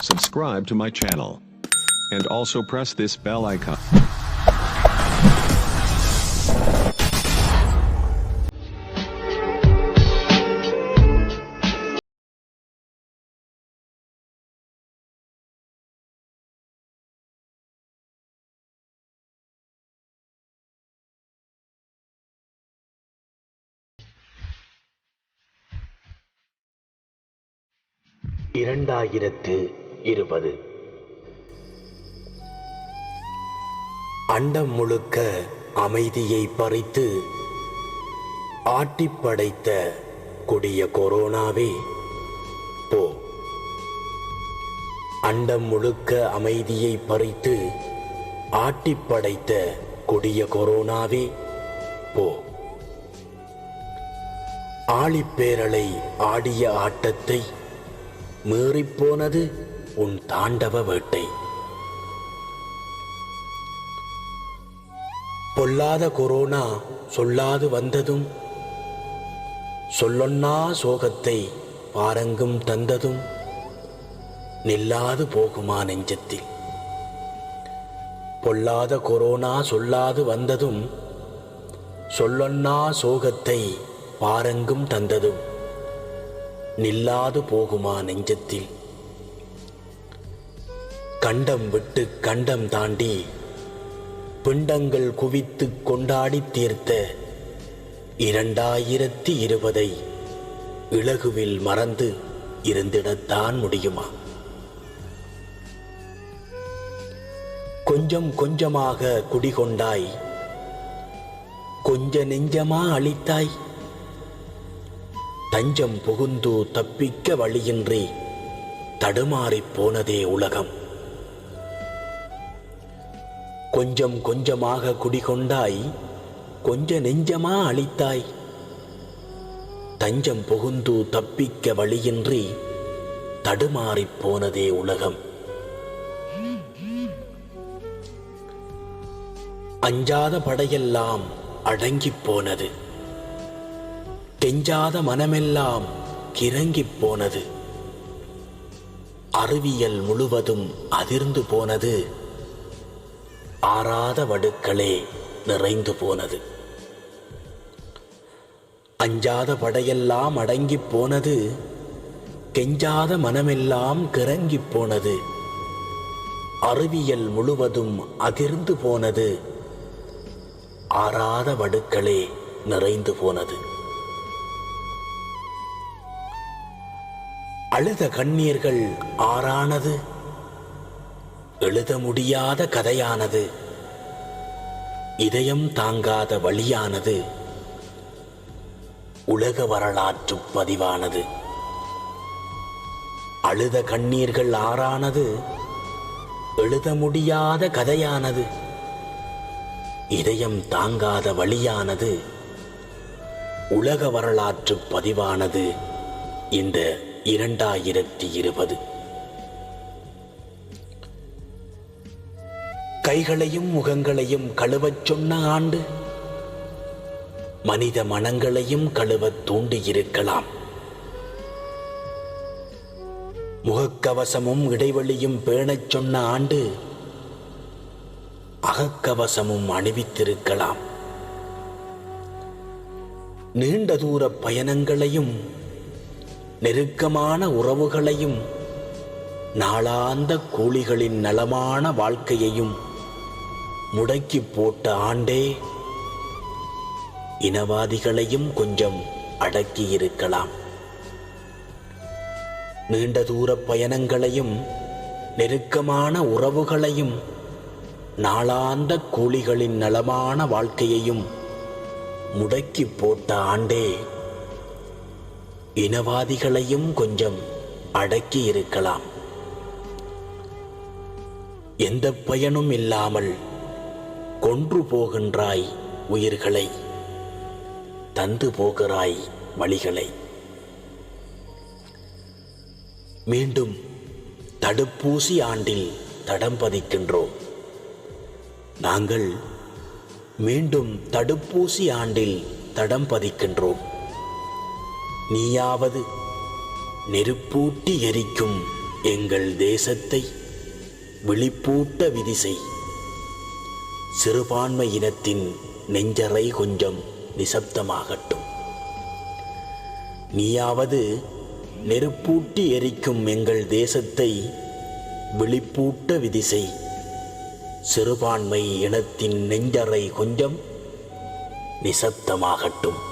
subscribe to my channel, and also press this bell icon. அண்டம் முழுக்க அமைதியை பறித்து ஆட்டிப் படைத்த கொடிய கொரோனாவே போ. அண்டம் முழுக்க அமைதியை பறித்து ஆட்டிப் படைத்த கொடிய கொரோனாவே போ. ஆழிப்பேரலை ஆடிய ஆட்டத்தை மீறிப்போனது உன் தாண்டவ வேட்டை. பொல்லாத கொரோனா சொல்லாது வந்ததும், சொல்லொன்னா சோகத்தை பாரங்கும் தந்ததும், நில்லாது போகுமா நெஞ்சத்தில். பொல்லாத கொரோனா சொல்லாது வந்ததும், சொல்லொன்னா சோகத்தை பாரங்கும் தந்ததும், நில்லாது போகுமா நெஞ்சத்தில். கண்டம் விட்டு கண்டம் தாண்டி பிண்டங்கள் குவித்து கொண்டாடி தீர்த்த 2020 இலகுவில் மறந்து இருந்திடத்தான் முடியுமா? கொஞ்சம் கொஞ்சமாக குடிகொண்டாய், கொஞ்ச நெஞ்சமா அளித்தாய். தஞ்சம் புகுந்து தப்பிக்க வழியின்றி தடுமாறிப் போனதே உலகம். கொஞ்சம் கொஞ்சமாக குடிகொண்டாய், கொஞ்ச நெஞ்சமா அளித்தாய். தஞ்சம் புகுந்து தப்பிக்க வழியின்றி தடுமாறிப் போனதே உலகம். அஞ்சாத படையெல்லாம் அடங்கிப் போனது, கெஞ்சாத மனமெல்லாம் கிறங்கிப் போனது. அறிவியல் முழுவதும் அதிர்ந்து போனது, ஆறாத வடுக்களே நிறைந்து போனது. அஞ்சாத படையெல்லாம் அடங்கிப் போனது, கெஞ்சாத மனமெல்லாம் கிறங்கிப் போனது. அறிவியல் முழுவதும் அதிர்ந்து போனது, ஆறாத வடுக்களே நிறைந்து போனது. அழுத கண்ணீர்கள் ஆறானது, எழுத முடியாத கதையானது. இதயம் தாங்காத வழியானது, உலக வரலாற்று பதிவானது. அழுத கண்ணீர்கள் ஆறானது, எழுத முடியாத கதையானது. இதயம் தாங்காத வழியானது, உலக வரலாற்று பதிவானது. இந்த 2020 கைகளையும் முகங்களையும் கழுவச் சொன்ன ஆண்டு, மனித மனங்களையும் கழுவத் தூண்டியிருக்கலாம். முகக்கவசமும் இடைவெளியும் பேணச் சொன்ன ஆண்டு, அகக்கவசமும் அணிவித்திருக்கலாம். நீண்ட தூர பயணங்களையும் நெருக்கமான உறவுகளையும் நாளாந்த கூலிகளின் நலமான வாழ்க்கையையும் முடக்கி போட்ட ஆண்டே, இனவாதிகளையும் கொஞ்சம் அடக்கியிருக்கலாம். நீண்ட தூர பயணங்களையும் நெருக்கமான உறவுகளையும் நாளாந்த கூலிகளின் நலமான வாழ்க்கையையும் முடக்கி போட்ட ஆண்டே, இனவாதிகளையும் கொஞ்சம் அடக்கி இருக்கலாம். எந்த பயனும் இல்லாமல் கொன்று போகின்றாய் உயிர்களை, தந்து போகிறாய் வழிகளை. மீண்டும் தடுப்பூசி ஆண்டில் தடம் பதிக்கின்றோம். நாங்கள் மீண்டும் தடுப்பூசி ஆண்டில் தடம் பதிக்கின்றோம். நீயாவது நெருப்பூட்டி எரிக்கும் எங்கள் தேசத்தை விழிப்பூட்ட விதி செய். சிறுபான்மை இனத்தின் நெஞ்சறை கொஞ்சம் நிசப்தமாகட்டும். நீயாவது நெருப்பூட்டி எரிக்கும் எங்கள் தேசத்தை விழிப்பூட்ட விதி செய். சிறுபான்மை இனத்தின் நெஞ்சறை கொஞ்சம் நிசப்தமாகட்டும்.